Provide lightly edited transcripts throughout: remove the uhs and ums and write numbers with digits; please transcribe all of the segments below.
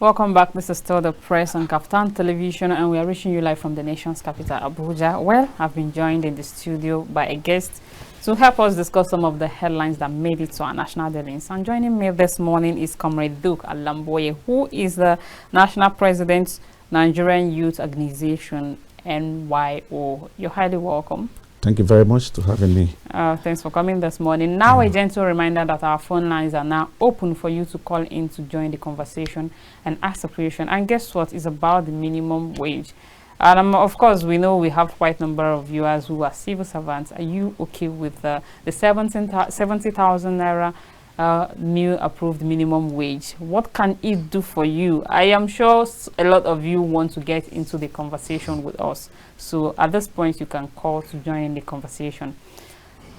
Welcome back. This is still the press on KAFTAN television, and we are reaching you live from the nation's capital, Abuja. Well, I've been joined in the studio by a guest to help us discuss some of the headlines that made it to our national dealings. And joining me this morning is Comrade Duke Alamboye, who is the National President, Nigerian Youth Organization, NYO. You're highly welcome. Thank you very much for having me. Thanks for coming this morning. Now, a gentle reminder that our phone lines are now open for you to call in to join the conversation and ask a question. And guess what? It's about the minimum wage. Of course, we know we have quite a number of viewers who are civil servants. Are you okay with the 70,000 naira new approved minimum wage? What can it do for you? I am sure a lot of you want to get into the conversation with us. So at this point, you can call to join the conversation.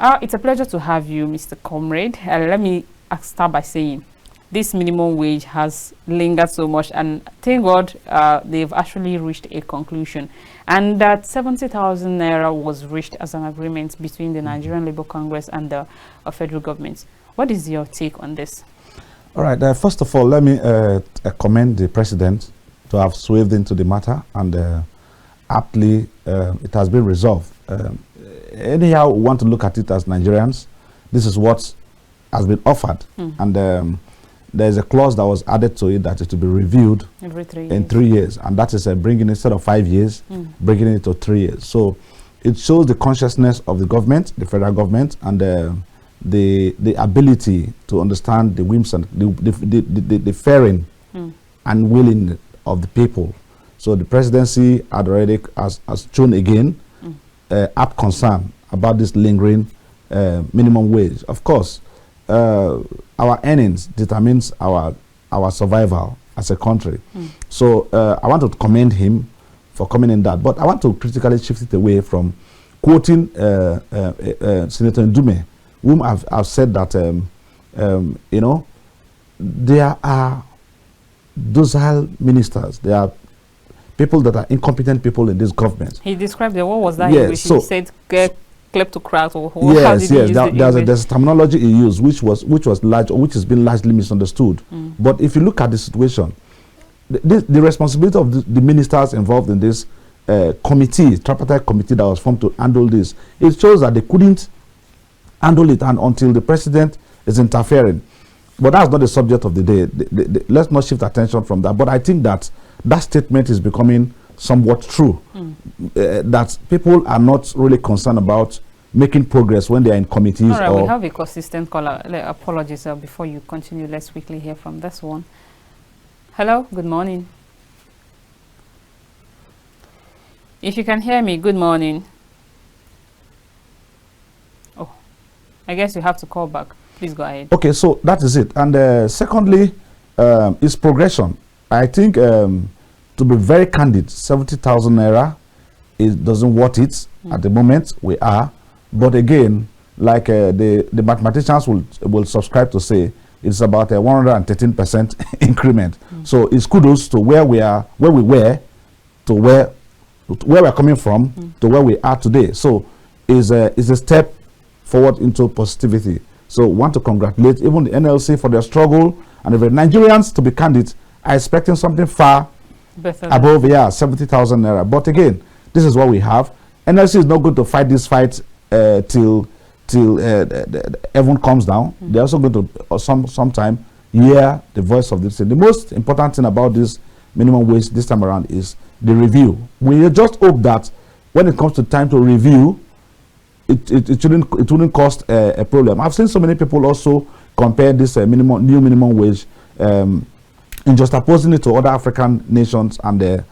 It's a pleasure to have you, Mr. Comrade. Let me start by saying this minimum wage has lingered so much, and thank God they've actually reached a conclusion. And that 70,000 naira was reached as an agreement between the Nigerian Labour Congress and the federal government. What is your take on this? All right. First of all, let me commend the president to have swerved into the matter, and aptly it has been resolved. Anyhow, we want to look at it as Nigerians. This is what has been offered, and there's a clause that was added to it that it will be reviewed every 3 years. In 3 years, and that is bringing, instead of 5 years, bringing it to 3 years. So it shows the consciousness of the government, the federal government, and the ability to understand the whims and the faring and willing of the people. So the presidency had already has shown again apt concern about this lingering minimum wage. Of course, our earnings determines our survival as a country. So I want to commend him for coming in that, but I want to critically shift it away from quoting Senator Ndume, whom I've said that you know, there are docile ministers, there are people that are incompetent people in this government. He described it. What was that? Yes, so he said kleptocrat, or yes, yes. There's a terminology he used, which has been largely misunderstood. But if you look at the situation, the responsibility of the ministers involved in this committee, tripartite committee that was formed to handle this, it shows that they couldn't handle it, and until the president is interfering. But that's not the subject of the day. Let's not shift attention from that. But I think that that statement is becoming somewhat true. That people are not really concerned about making progress when they are in committees. All right, we have a consistent caller. Apologies before you continue. Let's quickly hear from this one. Hello, good morning. If you can hear me, good morning. Oh, I guess you have to call back. Please go ahead. Okay, so that is it. And secondly, is progression. I think, to be very candid, 70,000 naira doesn't worth it at the moment. We are, but again, like the mathematicians will subscribe to say, it's about a 113% increment. So it's kudos to where we are, where we were, to where we're coming from, to where we are today. So is a step forward into positivity. So want to congratulate even the NLC for their struggle, and the Nigerians, to be candid, are expecting something far better above 70,000 naira. But again, this is what we have. NLC is not going to fight this fight till everyone comes down. They're also going to sometime hear the voice of this. The most important thing about this minimum wage this time around is the review. We just hope that when it comes to time to review, it wouldn't cost a problem. I've seen so many people also compare this new minimum wage in just opposing it to other African nations and the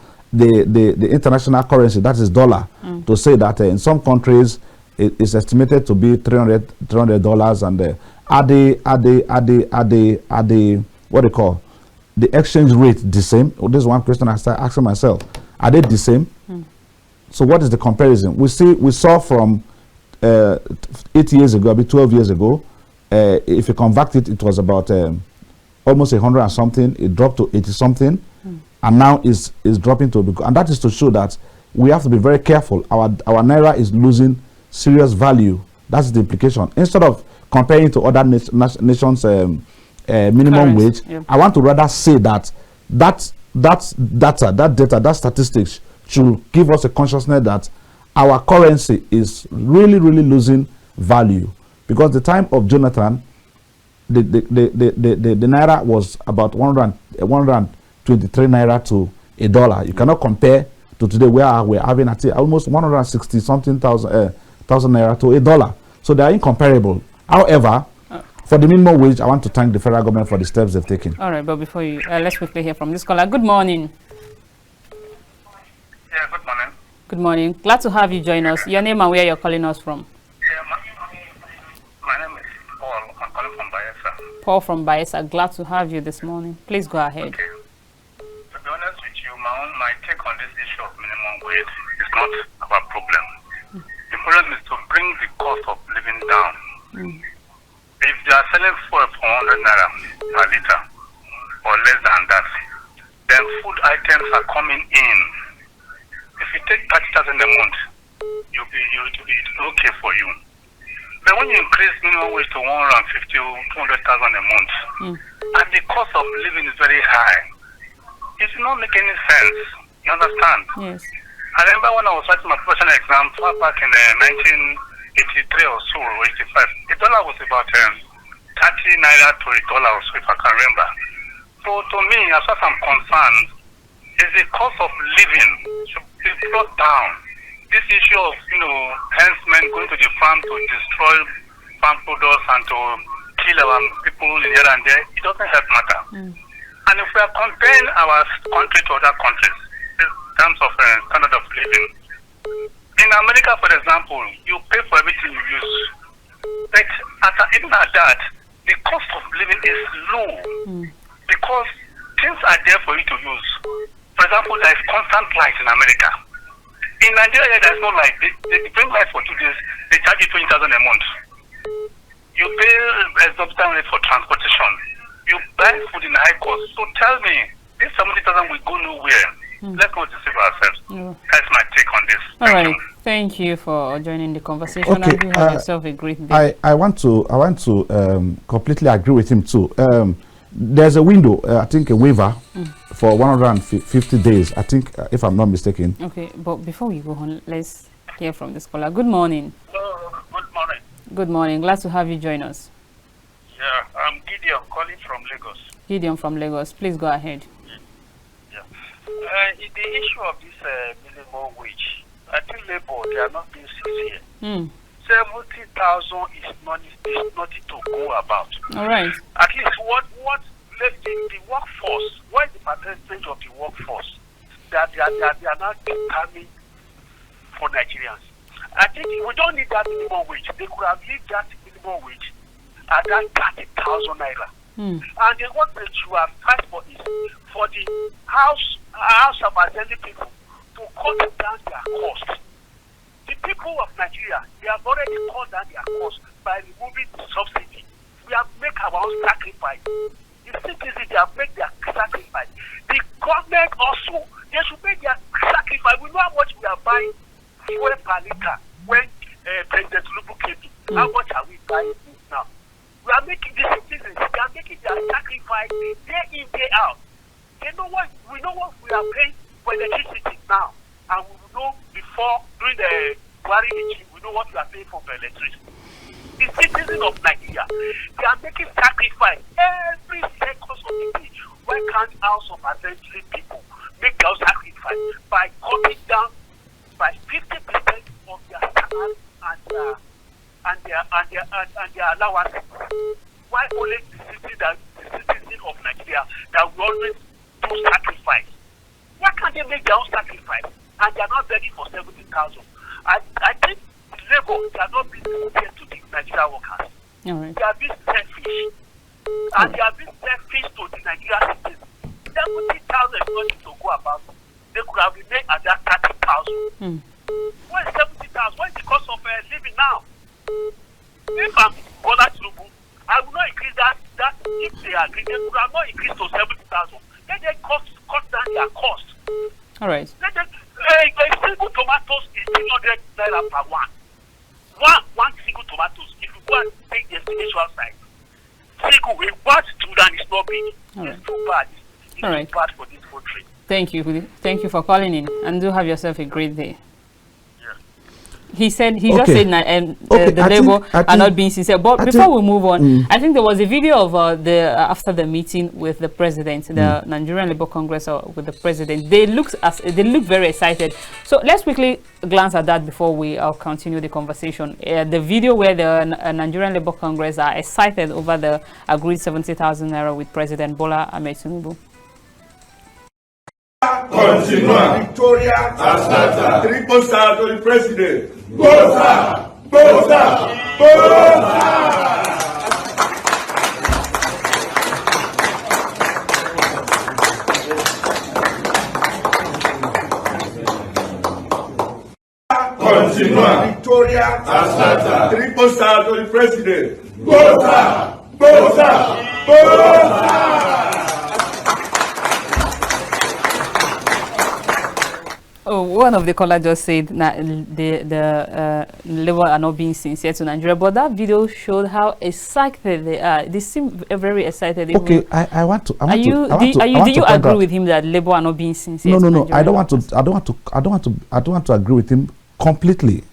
international currency, that is dollar, to say that in some countries it is estimated to be $300, and are the what they call the exchange rate the same? Well, this is one question I start asking myself. Are they the same? So what is the comparison? We saw from 8 years ago, maybe 12 years ago, if you convert it, it was about almost 100 and something. It dropped to 80 something, and now is dropping to, and that is to show that we have to be very careful. Our naira is losing serious value. That's the implication. Instead of comparing to other nations' minimum wage, I want to rather say that that data, that statistics should give us a consciousness that our currency is really losing value, because the time of Jonathan, the naira was about 123 naira to a dollar. You cannot compare to today where we're having almost 160 something thousand naira to a dollar. So they are incomparable. However, for the minimum wage, I want to thank the federal government for the steps they've taken. All right, but before you, let's quickly hear from this caller. Good morning. Yeah, good morning. Good morning. Glad to have you join us. Your name and where you're calling us from? Yeah, my name is Paul. I'm calling from Bayelsa. Paul from Bayelsa. Glad to have you this morning. Please go ahead. Okay. To be honest with you, my take on this issue of minimum wage is not our problem. The problem is to bring the cost of living down. If they are selling fuel for 100 naira per liter or less than that, then food items are coming in. If you take 30,000 a month, it'll be okay for you. But when you increase minimum wage to 150 or 200,000 a month, and the cost of living is very high, it will not make any sense. You understand? Yes. I remember when I was writing my professional exam far back in 1983 or so, or 85, the dollar was about 30 naira to a dollar or so, if I can remember. So to me, as far as I'm concerned, is the cost of living should be brought down. This issue of, herdsmen going to the farm to destroy farm products and to kill our people here and there, it doesn't help matter. And if we are comparing our country to other countries in terms of standard of living, in America, for example, you pay for everything you use. But even at that, the cost of living is low because things are there for you to use. For example, there is constant light in America. In Nigeria, there is no light. They bring light for 2 days. They charge you 20,000 a month. You pay exorbitant rate for transportation. You buy food in high cost. So tell me, this 70,000 will go nowhere. Let's not deceive ourselves. That's my take on this. All right. Thank you for joining the conversation. Okay, and you have yourself a great day. I want to completely agree with him too. There's a window, I think a waiver for 150 days, I think, if I'm not mistaken. Okay, but before we go on, let's hear from this caller. Good morning. Hello, good morning. Good morning. Glad to have you join us. Yeah, I'm Gideon calling from Lagos. Gideon from Lagos. Please go ahead. Yeah. In the issue of this minimum wage, I think Labour, they are not being sincere. 70,000 is nothing to go about. All right. At least the workforce, what is the percentage of the workforce that they are not determined for Nigerians? I think we don't need that minimum wage. They could have lived that minimum wage at that 30,000 naira. And the what they should have fight for is for the House of Assembly people to cut down their costs. The people of Nigeria, they have already cut down their costs by removing the subsidy. We have made our own sacrifice. The citizens, they have made their sacrifice. The government also, they should make their sacrifice. We know how much we are buying fuel per liter when President Tinubu came in. How much are we buying now? We are making the citizens, they are making their sacrifice day in, day out. We know what we are paying for electricity now. And we know before, during the Buhari regime, we know what we are paying for electricity. The citizens of Nigeria, they are making sacrifice every second of the day. Why can't House of Assembly people make their sacrifice by cutting down by 50% of their salary and their allowances? Why only the citizens of Nigeria that will always do sacrifice? Why can't they make their own sacrifice? And they are not ready for 70,000. I think Labour, they are not being sincere to the Nigerian workers. All right. They are being selfish. And they are being selfish to the Nigerian citizens. 70,000 is nothing to go about. They could have remained at that 30,000. What is 70,000? What is the cost of living now? If I'm Bola Tinubu, I will not increase that if they agree. They could have not increased to 70,000. Then they cut down their cost. All right. A single tomatoes is 300 naira per one. One single tomatoes. If you go and take the estimation outside, single with what student is not big. Right. It's too bad. All right. It's bad for this country. Thank you. Thank you for calling in, and do have yourself a great day. He said he just said the Labour are not being sincere. But before we move on, I think there was a video of after the meeting with the president, the Nigerian Labour Congress, with the president. They look very excited. So let's quickly glance at that before we continue the conversation. The video where the Nigerian Labour Congress are excited over the agreed 70,000 naira with President Bola Ahmed Tinubu. Continua. Victoria. Astata. Triple star to the president. Bosa! Bosa! Bosa! Continua. Victoria. Astata. Triple star to the president. Bosa! Bosa! Bosa! Oh, one of the callers just said the Labour are not being sincere to Nigeria, but that video showed how excited they are. They seem very excited. Okay, do you agree with him that Labour are not being sincere? No. I don't want to agree with him completely.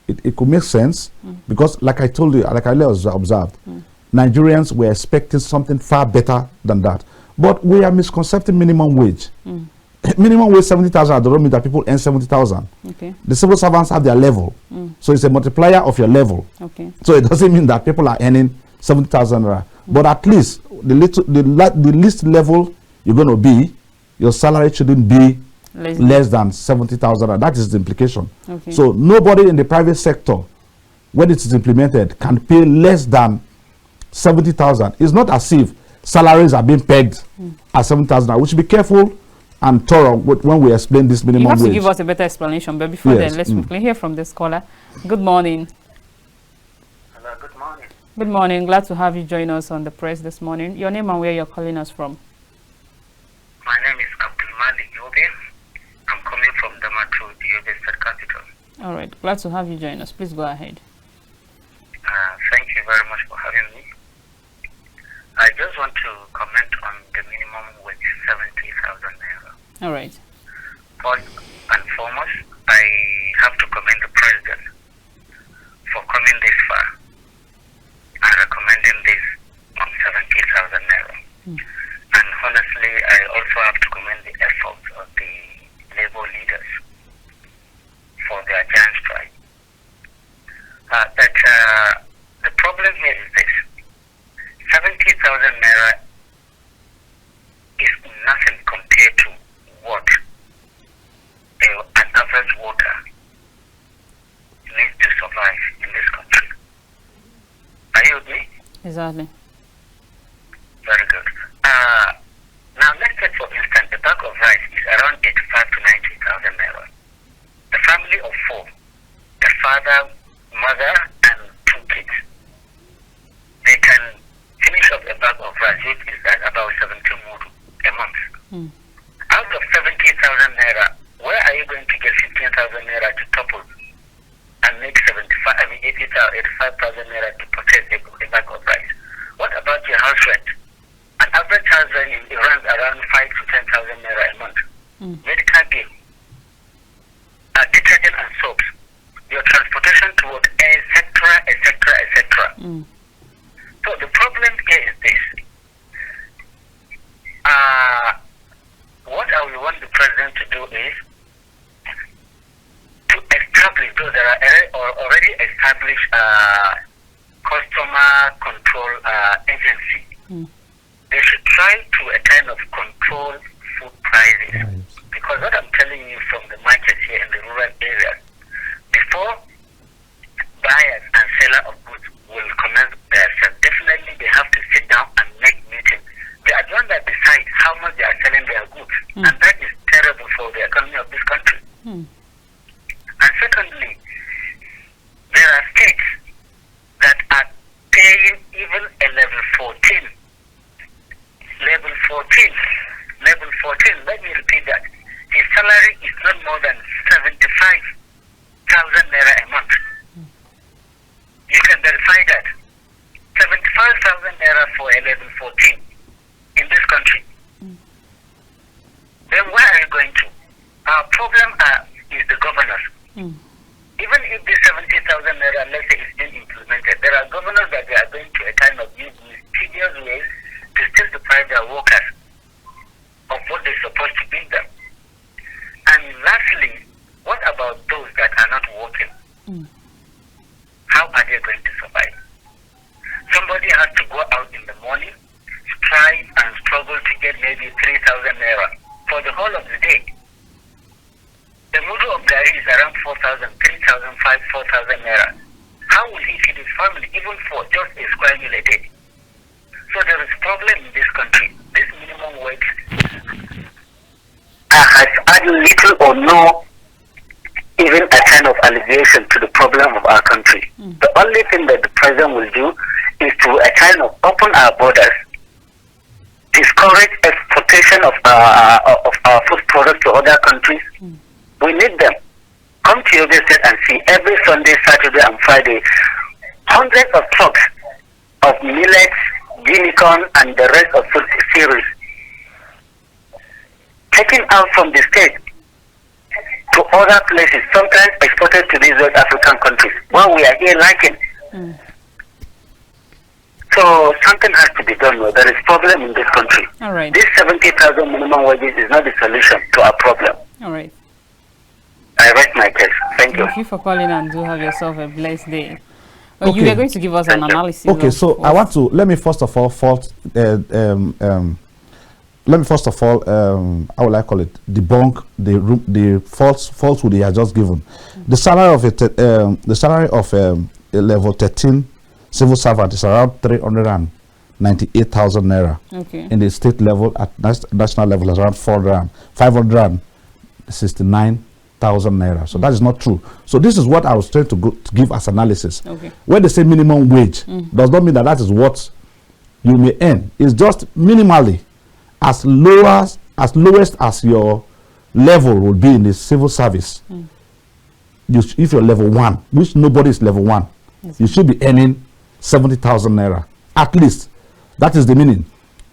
It could make sense because, like I told you, like I observed, Nigerians were expecting something far better than that. But we are misconcepting minimum wage. Minimum wage 70,000 doesn't mean that people earn 70,000. Okay. The civil servants have their level, so it's a multiplier of your level. Okay. So it doesn't mean that people are earning 70,000 but at least the least level you're going to be, your salary shouldn't be less than 70,000. That is the implication. Okay. So nobody in the private sector, when it is implemented, can pay less than 70,000. It's not as if salaries are being pegged at 70,000. We should be careful and thorough when we explain this minimum wage. You have to give us a better explanation, but before then, let's quickly hear from this caller. Good morning. Hello, good morning. Good morning. Glad to have you join us on the press this morning. Your name and where you're calling us from? My name is Abdul Malik Yobe. I'm coming from Damaturu, the Yobe State capital. All right. Glad to have you join us. Please go ahead. Thank you very much for having me. I just want to comment on the minimum wage, 70,000 naira. All right. First and foremost, I have to commend the president for coming this far and recommending this on 70,000 naira. And honestly, I also have to commend the efforts of the labor leaders for their giant strike. The problem here is this: 70,000 naira is nothing compared to what an average worker needs to survive in this country. Are you with me? Exactly. Very good. Now let's take for instance the bag of rice is around 85 to 90,000 naira. The family of four, the father, mother, and two kids, they can finish up a bag of rice, which is at about 17 mudu a month. Out of 70,000 naira, where are you going to get 15,000 naira to topple and make 85,000 naira to purchase a bag of rice? What about your house rent? An average house rent runs around 5 to 10,000 naira a month. Medical bill, detergent and soaps, your transportation to work, etc., etc., etc. So the problem here is this. What I will want the president to do is to establish those that are already established customer control agency. They should try to a kind of control food prices. Because what I'm telling you from the market here in the rural areas, before buyers and sellers of goods will commence their sale, definitely they have to sit down and make meetings. They are the ones that decide how much they are selling their goods. And that is terrible for the economy of this country. And secondly, there are states that are paying even a level 14. Level 14. Level 14, let me repeat that. His salary is not more than 75,000 naira a month. You can verify that. 75,000 naira for a level 14 in this country. then where are you going to? Our problem is the governors. Even if the 70,000 naira, let's say, is being implemented, there are governors that they are going to a kind of use tedious ways to still deprive their workers of what they're supposed to give them. And lastly, what about those that are not working? How are they going to survive? Somebody has to go out in the morning, strive and struggle to get maybe 3,000 naira for the whole of the day. The mudu of gari is around 4,000, 3,000, 4,000 naira. How will he feed his family even for just a square meal a day? So there is a problem in this country. This minimum wage has added little or no even a kind of alleviation to the problem of our country. The only thing that the president will do is to a kind of open our borders, discourage exportation of our food products to other countries. We need them. Come to your state and see every Sunday, Saturday, and Friday, hundreds of trucks of millets, guinea corn, and the rest of food cereals taken out from the state to other places, sometimes exported to these West African countries, while we are here lacking. So something has to be done. There is problem in this country. All right. This 70,000 minimum wages is not the solution to our problem. All right. I rest my case. Thank you. Thank you for calling, and do have yourself a blessed day. Okay. You were going to give us an analysis. Okay, so I want to let me first of all how will I call it, debunk the falsehood he has just given. The salary of a level 13 civil servant is around 398,000 naira. Okay. In the state level, at national level, is around 569,000 naira. So that is not true. So this is what I was trying to give as analysis. Okay. When they say minimum wage, does not mean that that is what you may earn. It's just minimally as lowest as your level will be in the civil service. If you're level 1, which nobody is level 1, you should be earning 70,000 naira at least. That is the meaning.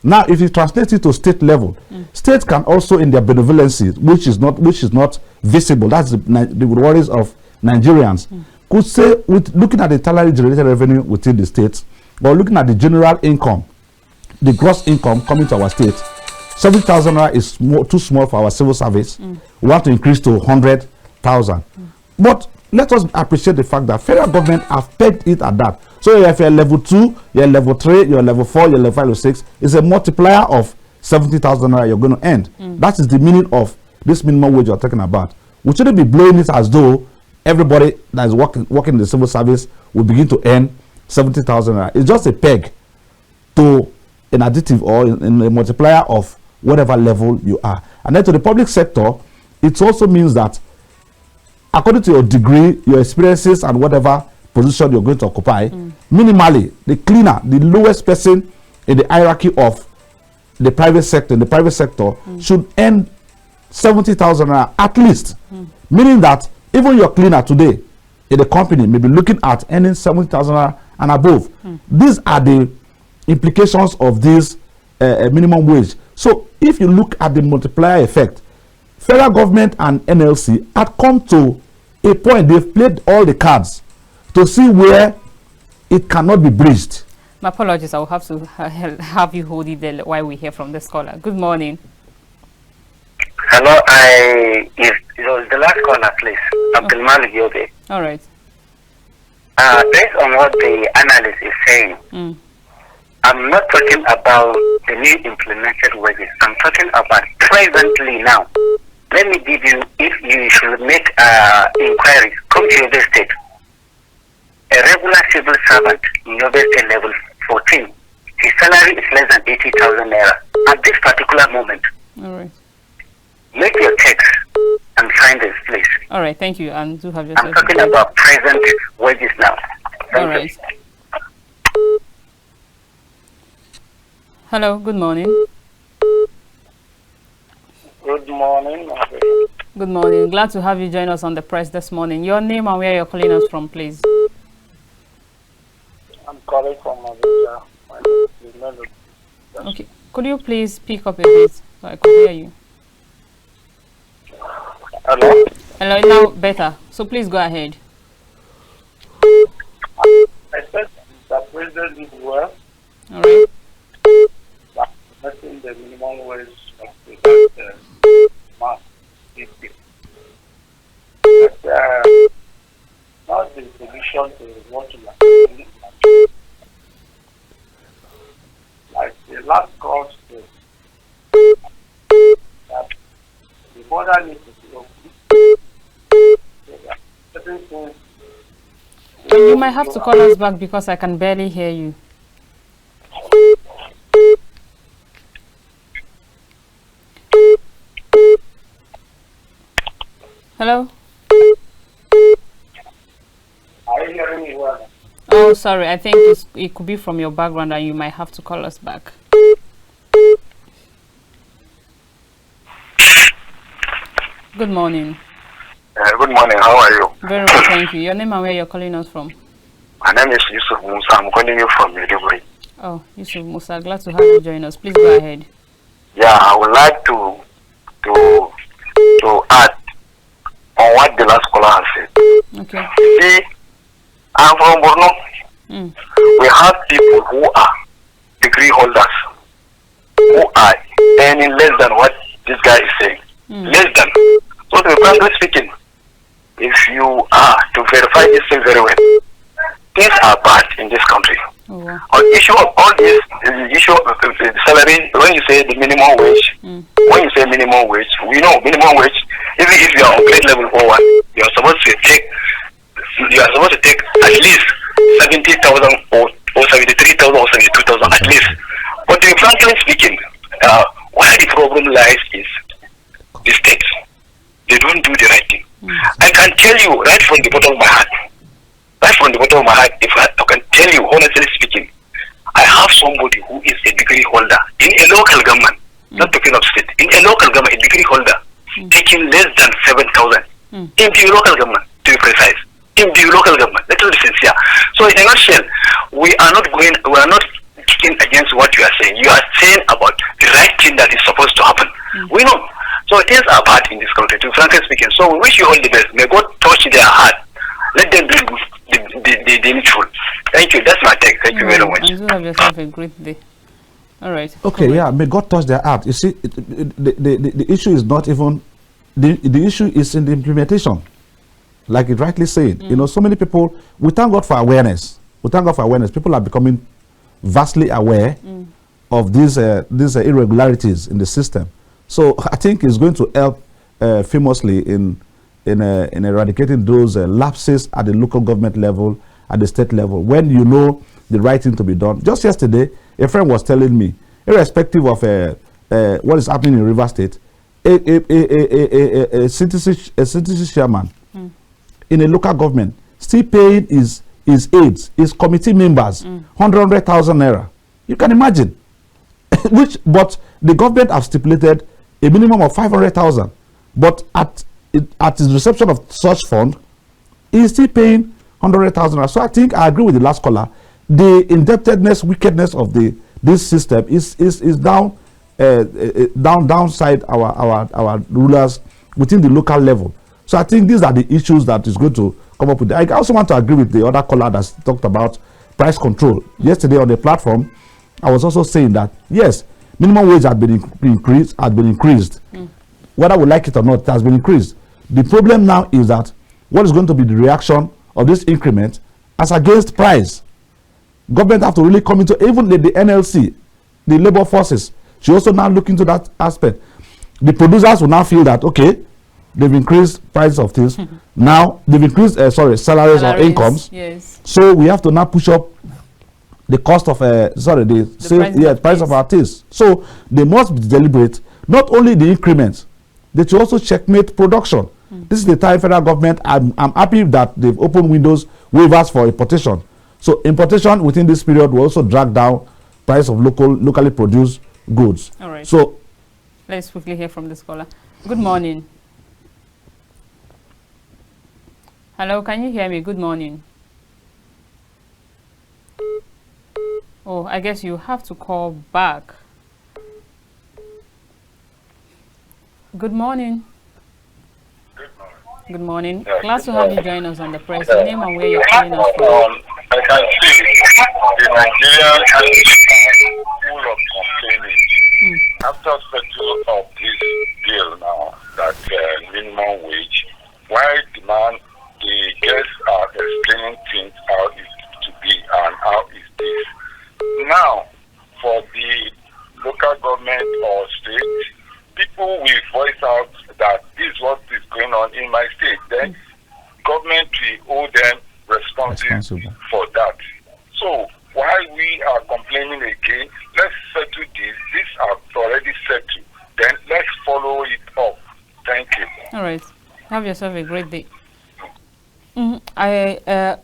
Now, if you translate it to state level, states can also, in their benevolency, which is not visible, that's the worries of Nigerians, could say, with looking at the internally generated revenue within the states, or looking at the general income, the gross income coming to our state, 70,000 naira is too small for our civil service. We want to increase to 100,000. But let us appreciate the fact that federal government have pegged it at that. So if you're level 2, you're level 3, you're level 4, you're level 5, or 6, it's a multiplier of 70,000 naira you're going to earn. That is the meaning of this minimum wage you're talking about. We shouldn't be blowing it as though everybody that is working in the civil service will begin to earn 70,000 naira. It's just a peg to an additive or in a multiplier of whatever level you are. And then to the public sector, it also means that according to your degree, your experiences, and whatever position you're going to occupy, minimally, the cleaner, the lowest person in the hierarchy of the private sector, should earn 70,000 naira at least. Meaning that even your cleaner today in the company may be looking at earning 70,000 naira and above. These are the implications of this minimum wage. So if you look at the multiplier effect, federal government and NLC had come to a point, they've played all the cards to see where it cannot be breached. My apologies, I will have to have you hold it there while we hear from the scholar. Good morning. Hello, it was the last caller, please. Abdul Malik Yobe. All right. Based on what the analyst is saying, I'm not talking about the new implemented wages. I'm talking about presently now. Let me give you, if you should make inquiries, come to your state. A regular civil servant in your state level 14, his salary is less than 80,000 naira at this particular moment. All right. Make your checks and find this, please. All right, thank you. And do have your I'm talking about present wages now. All right. Hello, good morning. Good morning. Good morning. Glad to have you join us on the press this morning. Your name and where you're calling us from, please. I'm calling from Abuja. My name is. Okay. Could you please speak up a bit so I could hear you? Hello? Hello, now better. So please go ahead. I said that President did well. All right. Setting the minimum wage of the month. But not the solution to what you are doing. Like the last cost, that the border needs to be open. So that certain things. You might have to call us back because I can barely hear you. Hello? Are you hearing me well? Oh, sorry. I think it could be from your background and you might have to call us back. Good morning. Good morning. How are you? Very well, thank you. Your name and where you're calling us from? My name is Yusuf Musa. I'm calling you from Maiduguri. Oh, Yusuf Musa, glad to have you join us. Please go ahead. Yeah, I would like to add on what the last caller has said. Okay. See, I'm from Borno. We have people who are degree holders who are earning less than what this guy is saying. Less than. So, to be frankly speaking, if you are to verify this thing very well, things are bad in this country. Oh, wow. On issue of all this, the issue of the salary, when you say the minimum wage, when you say minimum wage, we know minimum wage, even if you are on grade level 01, you are supposed to take at least 70,000 or 73,000 or 72,000 at least. But to be frankly speaking, where the problem lies is the states. They don't do the right thing. I can tell you right from the bottom of my heart, if I can tell you honestly speaking, I have somebody who is a degree holder in a local government, not talking of state, in a local government, a degree holder, taking less than 7,000 in the local government, to be precise. In the local government, let us be sincere. So in a nutshell, we are not kicking against what you are saying. You are saying about the right thing that is supposed to happen. We know. So things are bad in this country, to be frankly speaking. So we wish you all the best. May God touch their heart. Let them do the needful. Thank you. That's my take. Thank you very much. And you have yourself a great day. All right. Okay, yeah, may God touch their heart. You see, the issue is not even, the issue is in the implementation. Like it rightly said, you know, so many people, we thank God for awareness. We thank God for awareness. People are becoming vastly aware of these irregularities in the system. So I think it's going to help famously in eradicating those lapses at the local government level, at the state level, when you know the right thing to be done. Just yesterday, a friend was telling me, irrespective of what is happening in River State, a citizen chairman in a local government still paying his aides, his committee members, 100,000 naira. You can imagine. But the government have stipulated a minimum of 500,000. But at his reception of such fund, he is still paying 100,000 naira. So I think I agree with the last caller. The indebtedness, wickedness of this system is downside our rulers within the local level. So I think these are the issues that is going to come up with. I also want to agree with the other caller that talked about price control. Yesterday on the platform, I was also saying that yes, minimum wage has been increased. Whether we like it or not, it has been increased. The problem now is that what is going to be the reaction of this increment as against price? Government have to really come into, even the NLC, the labor forces, should also now look into that aspect. The producers will now feel that, okay, they've increased price of things. Now they've increased salaries or incomes. Yes. So we have to now push up the cost of price of our things. So they must be deliberate. Not only the increments, they should also checkmate production. This is the time federal government. I'm happy that they've opened waivers for importation. So importation within this period will also drag down price of locally produced goods. All right. So let's quickly hear from this caller. Good morning. Hello, can you hear me? Good morning. Oh, I guess you have to call back. Good morning. Good Good morning. Yes. Glad to have you join us on the press. Your name and where you're calling us from. I can see the Nigerian is full of complaining. After setting up this bill now, that minimum wage, why demand the guests are explaining things how it to be and how is this. Now, for the local government or state, people will voice out that this is what is going on in my state. Then government will hold them responsible for that. So while we are complaining again, let's settle this. These are already settled. Then let's follow it up. Thank you. All right. Have yourself a great day. I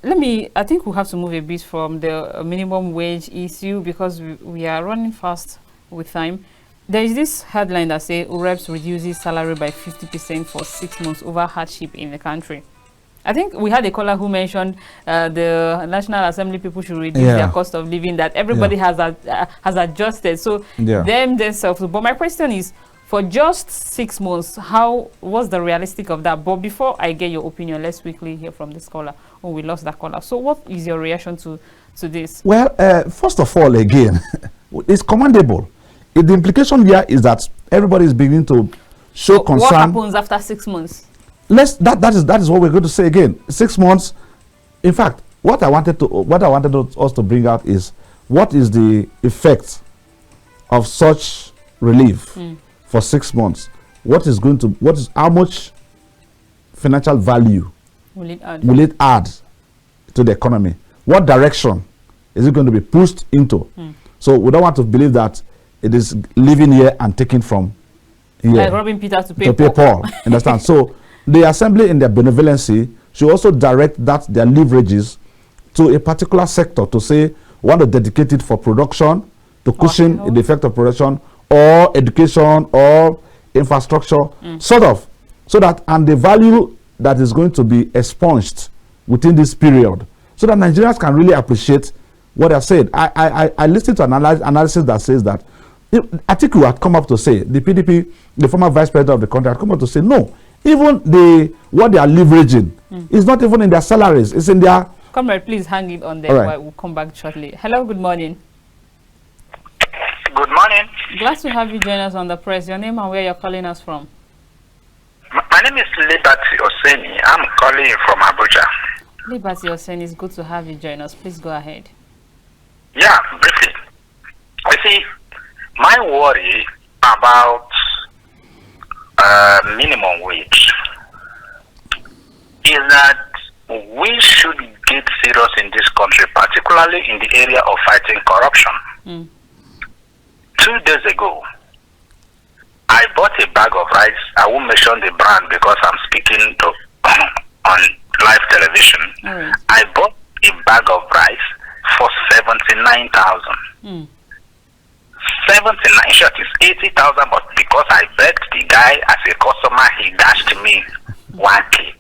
think we have to move a bit from the minimum wage issue because we are running fast with time. There is this headline that says UREPS reduces salary by 50% for 6 months over hardship in the country. I think we had a caller who mentioned the National Assembly people should reduce their cost of living, that everybody has adjusted. So them themselves. But my question is, for just 6 months, how was the realistic of that? But before I get your opinion, let's quickly hear from this caller. Oh, we lost that caller. So what is your reaction to this? Well, first of all, again, it's commendable. The implication here is that everybody is beginning to show concern. What happens after 6 months? That is what we're going to say again. 6 months. In fact, what I wanted us to bring out is what is the effect of such relief for 6 months. How much financial value will it add to the economy? What direction is it going to be pushed into? So we don't want to believe that it is living here and taking from here. Like robbing Peter to pay Paul. Understand? So the assembly in their benevolency should also direct their leverages to a particular sector to say, we want to dedicate it for production, to cushion the effect of production, or education, or infrastructure, sort of. So that, and the value that is going to be expunged within this period, so that Nigerians can really appreciate what I said. I listened to an analysis that says that, I think we had come up to say, the PDP, the former vice president of the country, had come up to say, no, even what they are leveraging is not even in their salaries, it's in their... Comrade, please hang it on there. Right. We'll come back shortly. Hello, good morning. Good morning. Glad to have you join us on the press. Your name and where you're calling us from? My name is Liberty Oseni. I'm calling you from Abuja. Liberty Oseni, it's good to have you join us. Please go ahead. Yeah, briefly. You see, my worry about minimum wage is that we should get serious in this country, particularly in the area of fighting corruption. 2 days ago, I bought a bag of rice. I won't mention the brand because I'm speaking on live television. I bought a bag of rice for 79,000. 79 short is 80,000, but because I begged the guy as a customer, he dashed me 1K.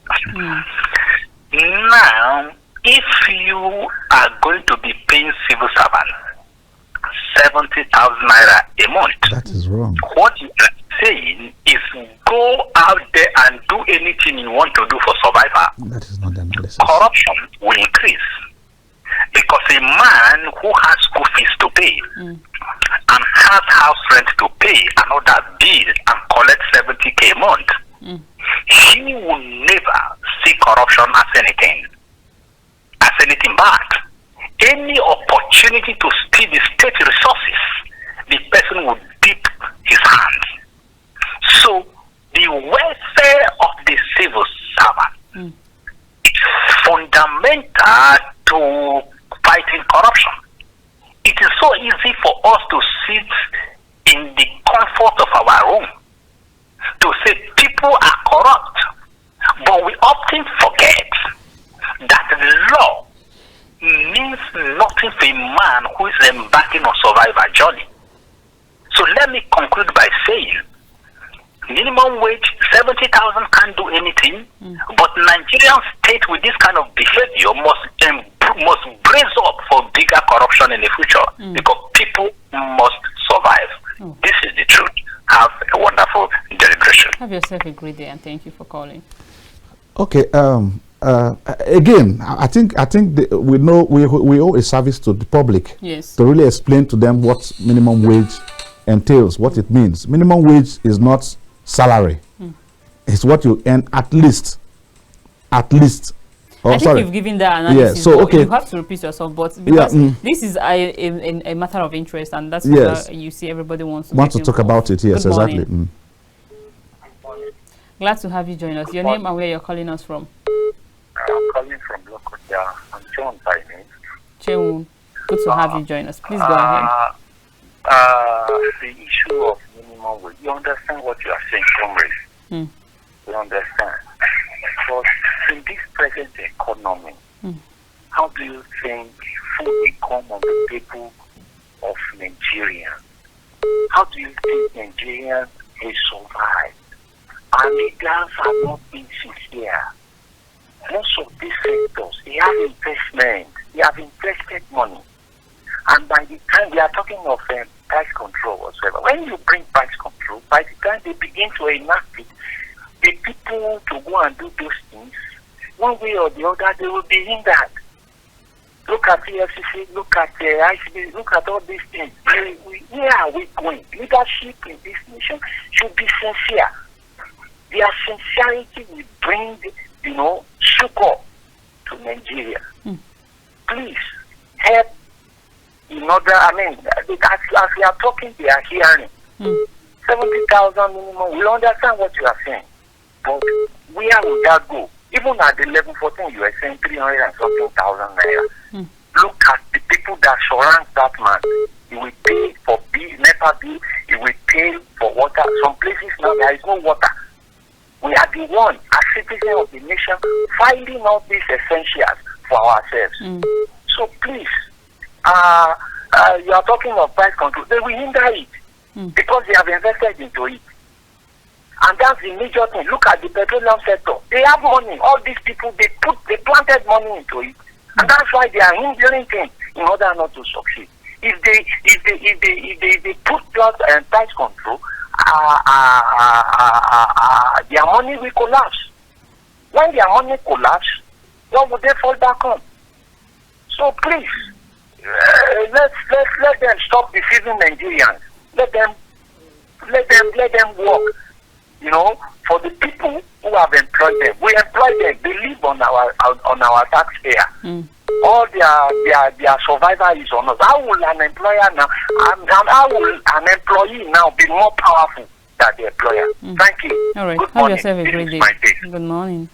Now, if you are going to be paying civil servants 70,000 naira a month, that is wrong. What you are saying is go out there and do anything you want to do for survival. That is not the analysis. Corruption will increase because a man who has school fees to pay and has house rent to pay another bill and collect 70K a month, he will never see corruption as anything bad. Any opportunity to steal the state resources, the person will dip his hands. So the welfare of the civil servant is fundamental to fighting corruption. It is so easy for us to sit in the comfort of our room to say people are corrupt, but we often forget that the law means nothing for a man who is embarking on survival journey. So let me conclude by saying, minimum wage 70,000 can't do anything, but Nigerian state with this kind of behavior must brace up for bigger corruption in the future because people must survive. This is the truth. Have a wonderful deliberation. Have yourself a great day and thank you for calling. Okay. Again, I think we know we owe a service to the public. Yes. To really explain to them what minimum wage entails, what it means. Minimum wage is not salary. It's what you earn at least. At least. Oh, I think you've given that analysis. Yeah. So okay. You have to repeat yourself, but because this is a matter of interest, and that's why you see everybody wants to talk about it. Yes, exactly. Glad to have you join us. Your name and where you're calling us from? I'm calling from Lokoja. I'm John by name. Chewun, good to have you join us. Please go ahead. The issue of minimum wage, you understand what you are saying, comrades? You understand? But in this present economy, how do you think food will come on the table of Nigerians? How do you think Nigerians will survive? Our leaders are not being sincere. Most of these sectors, they have investment, they have invested money. And by the time we are talking of price control whatsoever, when you bring price control, by the time they begin to enact it, the people to go and do those things, one way or the other, they will be hindered. Look at EFCC, look at ICB, look at all these things. Where are we going? Leadership in this nation should be sincere. Their sincerity will bring, succor to Nigeria. Please help in order, as we are talking, they are hearing. 70,000 minimum, we understand what you are saying. But where would that go? Even at the level 14, you are saying 300 and something thousand naira. Look at the people that surround that man. He will pay for NEPA bill, he will pay for water. Some places now there is no water. We are the one, as citizens of the nation, finding all these essentials for ourselves. So please, you are talking of price control. They will hinder it because they have invested into it. And that's the major thing. Look at the petroleum sector. They have money. All these people, they planted money into it. And that's why they are hindering things in order not to succeed. If they put price control, their money will collapse. When their money collapse, what would they fall back on? So please, let them stop deceiving Nigerians. Let them work. For the people who have employed them, we employ them. They live on our taxpayer. All their survival is on us. How will an employer now? How will an employee now be more powerful than the employer? Thank you. All right. Good Have morning. yourself a This great is day. my day. Good morning.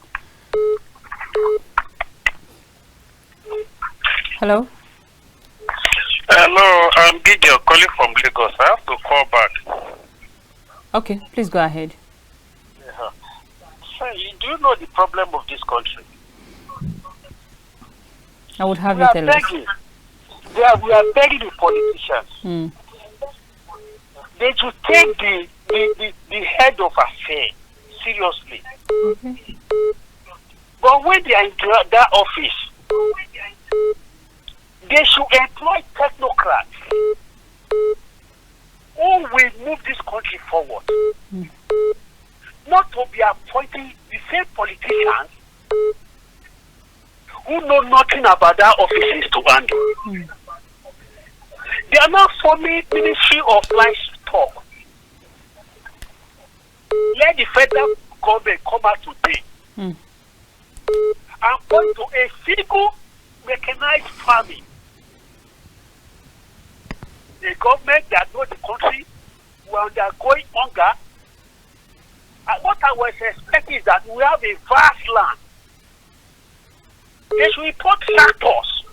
Hello. Hello, I'm Gideon calling from Lagos. I have to call back. Okay, please go ahead. Sir, do you know the problem of this country? I would have you tell us. We are begging the politicians. They should take the head of affair seriously. But when they are in that office, they should employ technocrats who will move this country forward. Not to be appointing the same politicians who know nothing about that offices to handle. They are now forming Ministry of Livestock. Let the federal government come out today and point to a single mechanized farming. A government that knows the country will undergoing hunger. And what I was expecting is that we have a vast land. They should import tractors.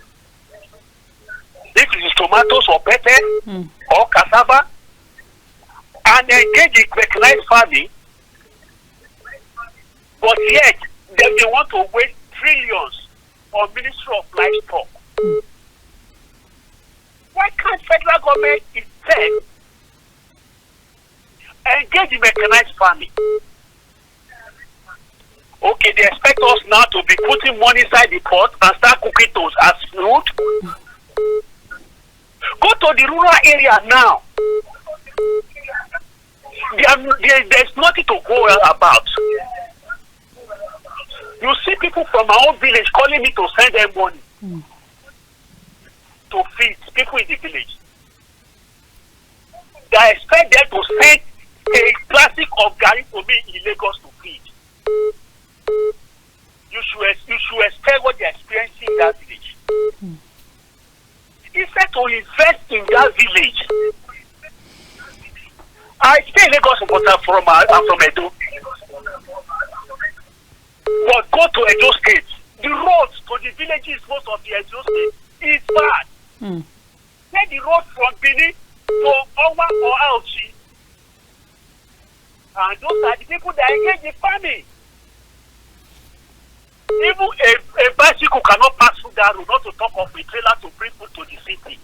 If it is tomatoes or pepper or cassava, and engage in mechanized farming, but yet they want to waste trillions on Ministry of Livestock. Why can't federal government instead engage in mechanized farming? Okay, they expect us now to be putting money inside the pot and start cooking those as food. Go to the rural area now. There's nothing to go about. You people from my own village calling me to send them money to feed people in the village. I expect them to send a plastic of Gary to me in Lagos to feed. You should expect what they're experiencing in that village. Instead to invest in that village, I stay in Lagos, but I'm from Edo. But go to Edo State. The roads to the villages, most of the Edo State, is bad. Take the road from Benin to Owa or Auchi. And those are the people that engage in farming. Even a bicycle cannot pass through that road, not to talk of a trailer to bring food to the city.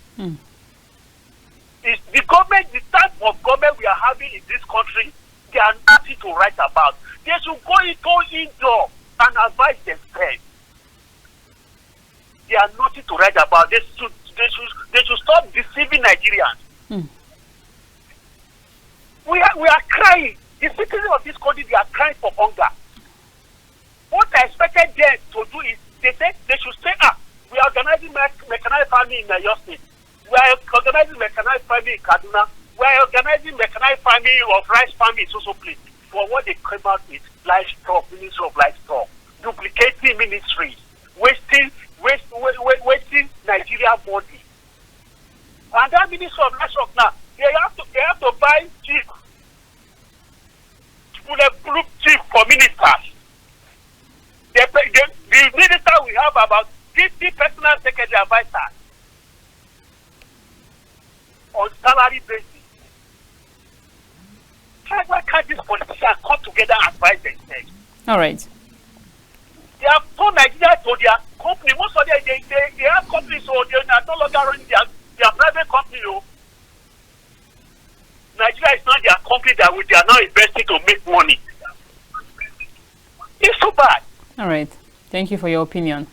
It's the government, the type of government we are having in this country, they are nothing to write about. They should go into indoor and advise themselves. They are nothing to write about. They should stop deceiving Nigerians. We are crying. The citizens of this country, they are crying for hunger. What I expected them to do is, they said they should say, we are organizing mechanized farming in your state. We are organizing mechanized farming in Kaduna. We are organizing mechanized farming of rice farming in so place. For what they came out with, livestock, Ministry of Livestock, duplicating ministries, wasting Nigeria body. And that Ministry of Livestock now, they have to buy cheap, bulletproof chief for ministers. The minister we have about 50 personal secretary advisors on salary basis. Why can't these politicians come together and advise themselves? All right. They have told Nigeria to their company. Most of them, they have companies, so they are no longer running their private company. Nigeria is not their company that they are now investing to make money. It's so bad. All right. Thank you for your opinion.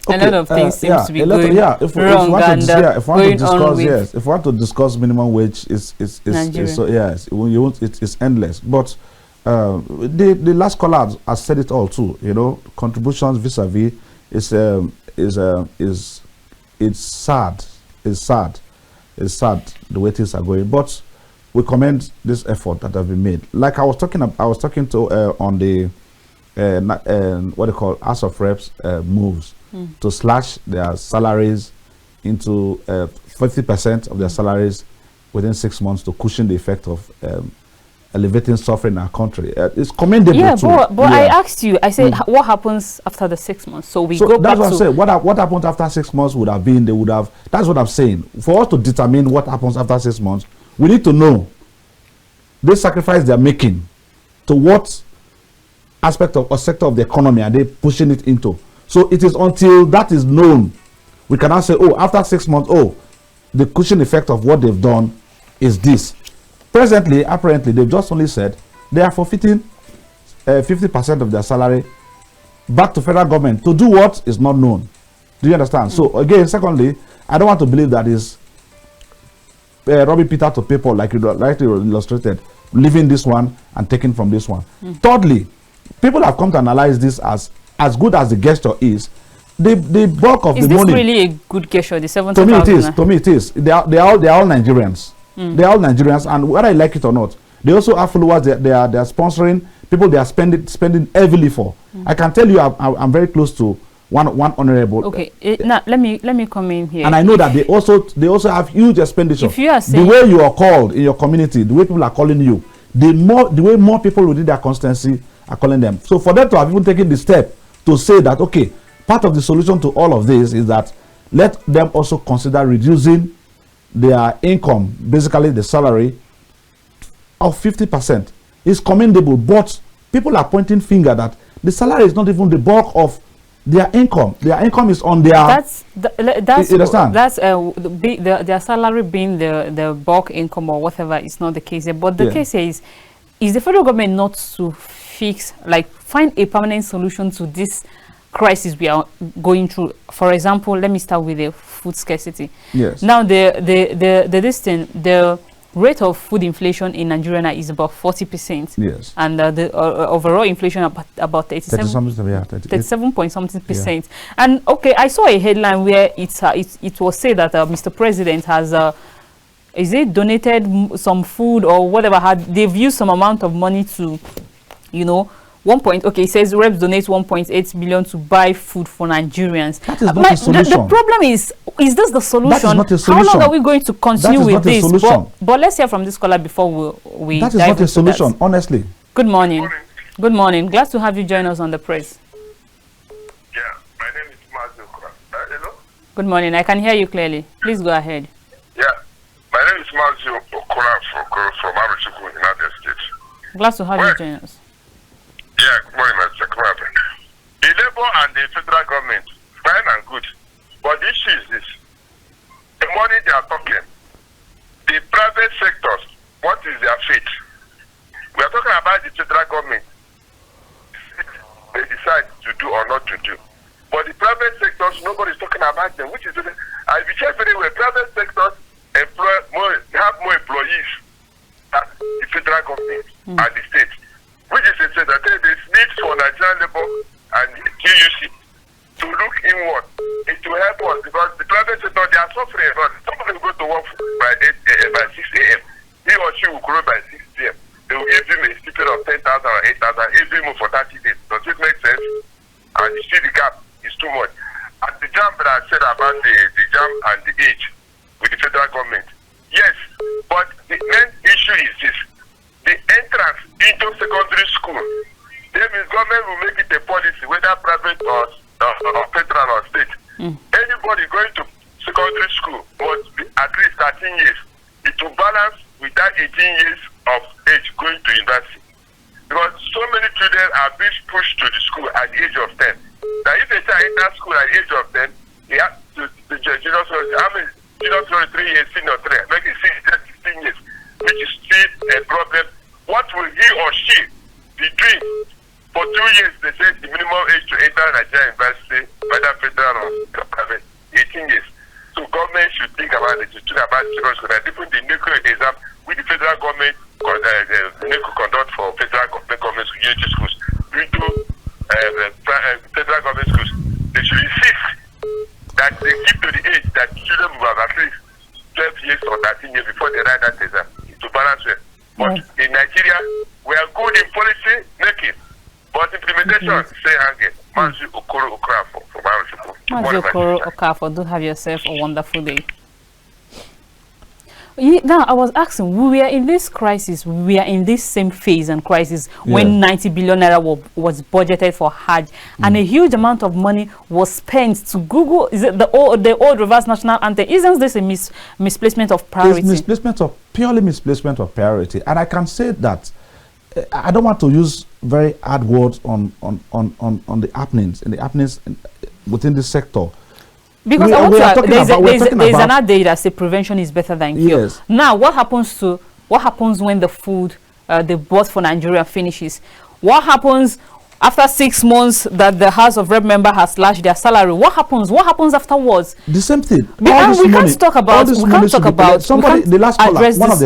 A lot of things seem to be going wrong if we want to discuss minimum wage, it's endless. But the last caller has said it all too. You know, contributions vis-a-vis it's sad. It's sad the way things are going. But we commend this effort that have been made. Like I was talking to on the what they call House of Reps moves to slash their salaries into 50% of their salaries within 6 months to cushion the effect of elevating suffering in our country. It's commendable. Yeah, but I asked you. I said, what happens after the 6 months? So go back that's what I'm saying. What happens after 6 months would have been, they would have. That's what I'm saying. For us to determine what happens after 6 months, we need to know this sacrifice they're making to what aspect of or sector of the economy are they pushing it into. So it is until that is known, we cannot say, oh, after 6 months, oh, the cushion effect of what they've done is this. Presently, apparently, they've just only said they are forfeiting 50% of their salary back to federal government to do what is not known. Do you understand? So again, secondly, I don't want to believe that is robbing Peter to pay Paul, like you illustrated, leaving this one and taking from this one. Thirdly, people have come to analyze this as good as the gesture is. The bulk of the money. Is this really a good gesture? The 70,000. To me, it is. They are all Nigerians. They are all Nigerians, and whether I like it or not, they also have followers. They are sponsoring people. They are spending heavily for. I can tell you, I'm very close to one honorable. Okay, now let me come in here. And I know that they also have huge expenditure. If you are saying the way you are called in your community, the way people are calling you, the way more people within their constituency are calling them. So for them to have even taken the step to say that, okay, part of the solution to all of this is that let them also consider reducing their income, basically the salary, of 50%. Is commendable, but people are pointing finger that the salary is not even the bulk of their income. Their income is on their. That's you understand? That's their salary being the bulk income or whatever is not the case here. But the case here is the federal government not to fix, like, find a permanent solution to this crisis we are going through. For example, let me start with the food scarcity. Yes. Now the rate of food inflation in Nigeria now is about 40%. Yes. And the overall inflation about 37 point something percent. And okay, I saw a headline where it was said that Mr. President has is it donated some food or whatever, they've used some amount of money to, you know, it says reps donate 1.8 billion to buy food for Nigerians. That is not a solution. The problem is this the solution? That is not a How solution. long are we going to continue with this? But let's hear from this caller before we that is not a solution, honestly. Good morning. Good morning. Glad to have you join us on the press. Yeah, my name is Mazio. Hello? Good morning. I can hear you clearly. Please go ahead. Yeah, my name is Mazio Okura from Aruchuku in Abia State. Glad to have you join us. Yeah, good morning, Mr. Kumar. The Labour and the federal government, fine and good. But the issue is this. The money they are talking, the private sectors, what is their fate? We are talking about the federal government. They decide to do or not to do. But the private sectors, nobody is talking about them, which is, if you check very well, private sectors have more employees than the federal government and the state. Which is to say that there is need for Nigerian Labour and TUC to look inward. It will help us because the private sector, they are suffering a lot. Somebody will go to work by 6 a.m. He or she will grow by 6 p.m. They will give him a stipend of 10,000 or 8,000 every month for 30 days. Does it make sense? And you see the gap is too much. And the jump that I said about the jump and the age with the federal government. Yes, but the main issue is this. The entrance into secondary school, then the government will make it a policy, whether private or federal or state. Anybody going to secondary school must be at least 13 years. It will balance with that 18 years of age going to university. Because so many children are being pushed to the school at the age of 10. Now if a child enters school at the age of 10, he has to junior school, how many junior school 3 years, senior 3, make it 16 years, which is still a problem. What will he or she be doing? For 2 years, they say the minimum age to enter Nigerian university, whether federal or private, 18 years. So government should think about it, should think about it. Even the NICO exam with the federal government, the NICO conduct for federal government university schools, into federal government schools, they should insist that they keep to the age that children will have at least 12 years or 13 years before they write that exam to balance it. But in Nigeria, we are good in policy making, but implementation, say hanging. Mazi Okoro Okafo from Aruchuku. Mazi Okoro Okafo, do have yourself a wonderful day. Now, I was asking, we are in this crisis, we are in this same phase and crisis when 90 billion naira was budgeted for Hajj, and a huge amount of money was spent to Google. Is it the old reverse national anthem? Isn't this a misplacement of priority? It's purely misplacement of priority. And I can say that I don't want to use very hard words on the happenings within this sector. Because there's another day that says prevention is better than cure. Yes. Now, what happens when the food they bought for Nigeria finishes? What happens after 6 months that the House of Rep member has slashed their salary? What happens? What happens afterwards? The same thing. We can't talk about. Somebody, the last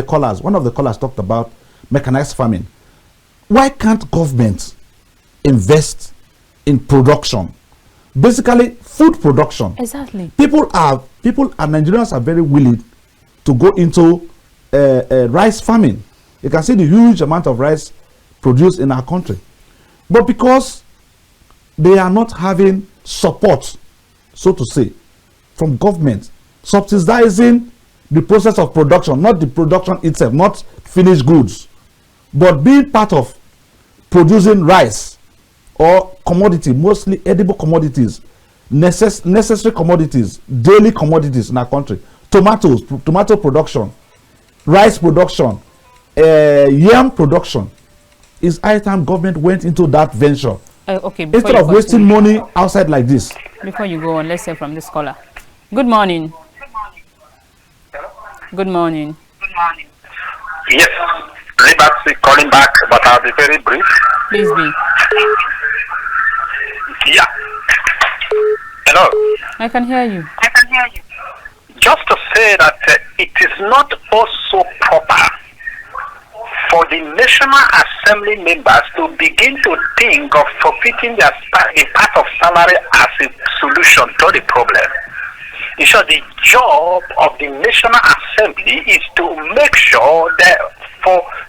caller, one of the callers talked about mechanized farming. Why can't government invest in production? Basically, food production. Exactly. People and Nigerians are very willing to go into rice farming. You can see the huge amount of rice produced in our country. But because they are not having support, so to say, from government, subsidizing the process of production, not the production itself, not finished goods, but being part of producing rice or commodity, mostly edible commodities, necessary commodities, daily commodities in our country, tomato production, rice production, yam production. It's high time government went into that venture. Instead of wasting money outside like this. Before you go on, let's hear from this caller. Good morning. Good morning. Good morning. Yes, Liberty calling back, but I'll be very brief. Please be. Yeah. Hello. I can hear you. Just to say say that it is not also proper for the National Assembly members to begin to think of forfeiting the part of salary as a solution to the problem. In short, the job of the National Assembly is to make sure that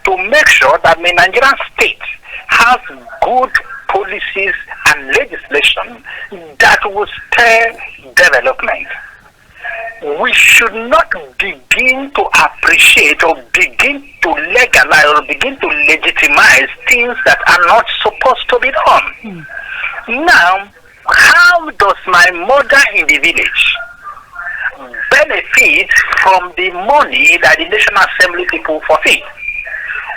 the Nigerian state has good policies and legislation that will stir development. We should not begin to appreciate or begin to legalize or begin to legitimize things that are not supposed to be done. Now, how does my mother in the village benefit from the money that the National Assembly people forfeit?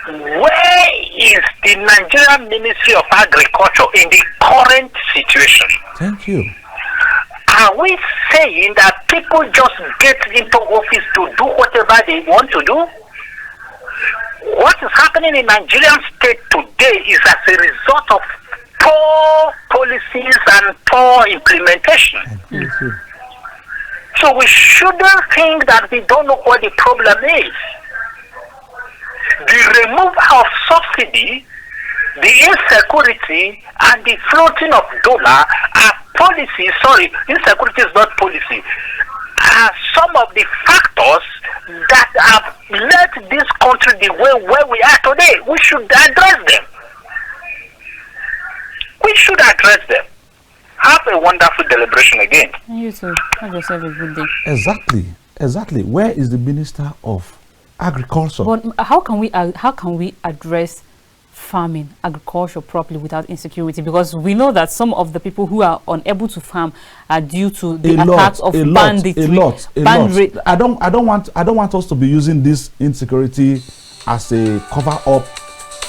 Where is the Nigerian Ministry of Agriculture in the current situation? Thank you. Are we saying that people just get into office to do whatever they want to do? What is happening in Nigerian state today is as a result of poor policies and poor implementation. So we shouldn't think that we don't know what the problem is. The removal of subsidy, the insecurity, and the floating of dollar are policies. Sorry, insecurity is not policy. Are some of the factors that have led this country the way where we are today. We should address them. We should address them. Have a wonderful deliberation again. You too. Have yourself a good day. Exactly. Where is the Minister of Agriculture? But how can we address farming, agriculture properly without insecurity? Because we know that some of the people who are unable to farm are due to the attacks of banditry. I don't want us to be using this insecurity as a cover up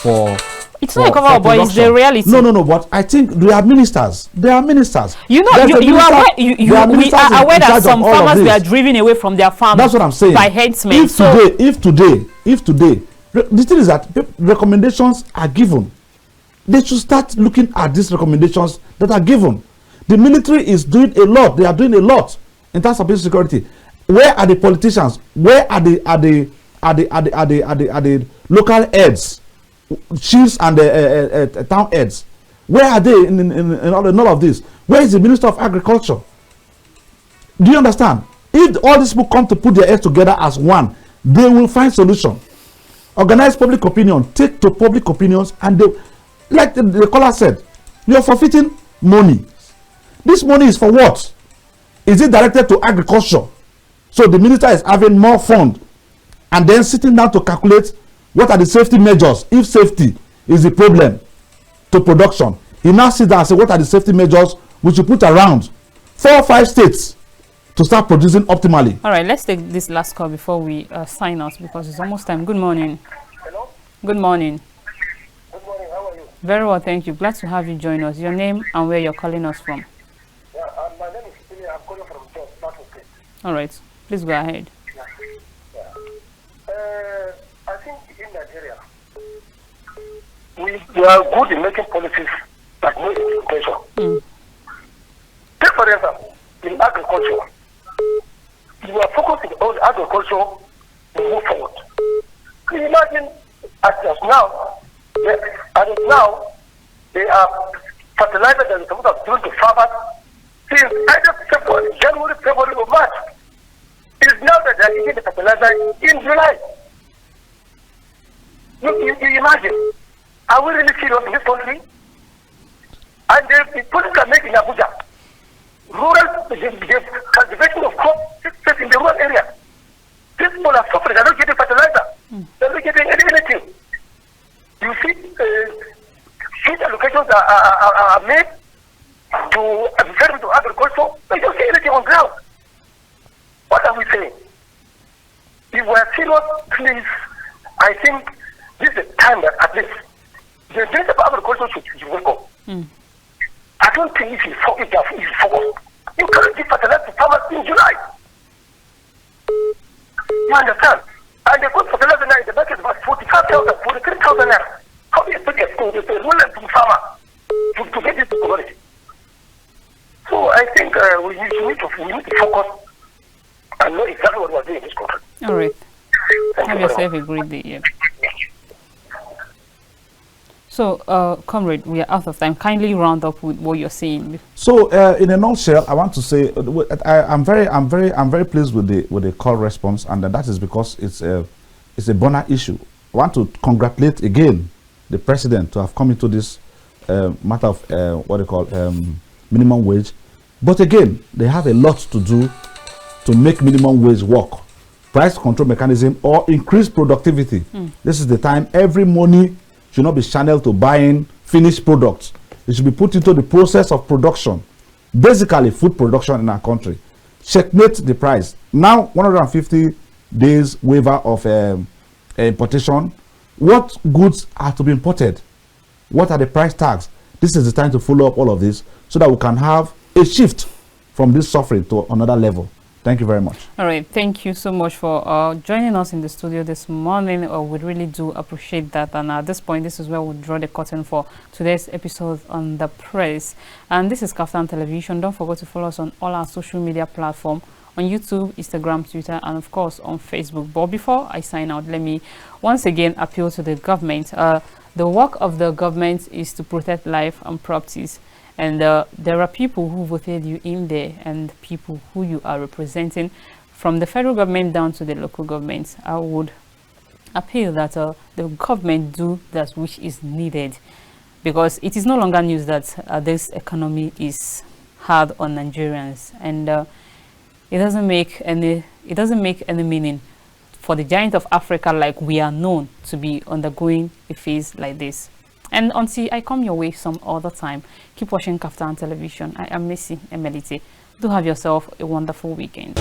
for. It's not a cover up, but it's the reality. No. But I think there are ministers. You know, we are aware that some farmers were driven away from their farms. That's what I'm saying. By headsmen. If today, the thing is that recommendations are given. They should start looking at these recommendations that are given. The military is doing a lot. They are doing a lot in terms of security. Where are the politicians? Where are the local heads, chiefs, and the town heads? Where are they in all of this? Where is the Minister of Agriculture? Do you understand? If all these people come to put their heads together as one, they will find solution. Organize public opinion, take to public opinions, and they, like the caller said, you are forfeiting money. This money is for what? Is it directed to agriculture? So the minister is having more fund and then sitting down to calculate what are the safety measures, if safety is the problem to production. He now sits down and says, what are the safety measures we should put around 4 or 5 states to start producing optimally? All right, let's take this last call before we sign out, because it's almost time. Good morning. Hello? Good morning. Good morning, how are you? Very well, thank you. Glad to have you join us. Your name and where you're calling us from. Yeah, my name is Billy. I'm calling from Jos, Plateau State. All right, please go ahead. I think in Nigeria, we are good in making policies that no education. Take for example, in agriculture, you are focusing on agriculture to move forward. Can you imagine as now, they are fertilizer that is supposed to given to farmers since either February, January, February, or March. It is now that they are getting the fertilizer in July. You imagine, are we really serious in this country? And the policies are making Abuja. Rural, the cultivation of crops takes in the rural area. These people are suffering, they're not getting fertilizer. They're not getting anything. You see, huge allocations are made to agriculture, but you don't see anything on ground. What are we saying? If we are serious, please, I think this is the time that at least the Minister of Agriculture should wake up. I don't think if you focus, you can't give fertilizer to farmers in July. You understand? And the cost fertilizer now in the market is about 45,000, 43,000 naira. How do you expect a rural farmer to get this commodity? So I think we need to focus and know exactly what we're doing in this country. All right. Thank Have you very yourself much. a great day. Yeah. So, comrade, we are out of time. Kindly round up with what you're saying. So, in a nutshell, I want to say I'm very pleased with the call response, and that is because it's a bona issue. I want to congratulate again the president to have come into this matter of what they call minimum wage. But again, they have a lot to do to make minimum wage work. Price control mechanism or increase productivity. This is the time. Every money should not be channeled to buying finished products. It should be put into the process of production, basically food production in our country. Checkmate the price. Now 150 days waiver of importation. What goods are to be imported? What are the price tags? This is the time to follow up all of this so that we can have a shift from this suffering to another level. Thank you very much. All right. Thank you so much for joining us in the studio this morning. We really do appreciate that. And at this point, this is where we'll draw the curtain for today's episode on the press. And this is KAFTAN Television. Don't forget to follow us on all our social media platforms, on YouTube, Instagram, Twitter, and of course on Facebook. But before I sign out, let me once again appeal to the government. The work of the government is to protect life and properties. And there are people who voted you in there and people who you are representing, from the federal government down to the local governments. I would appeal that the government do that which is needed, because it is no longer news that this economy is hard on Nigerians, and it doesn't make any meaning for the giant of Africa, like we are known to be, undergoing a phase like this. And until I come your way some other time, keep watching KAFTAN Television. I am Missy Emelite. Do have yourself a wonderful weekend.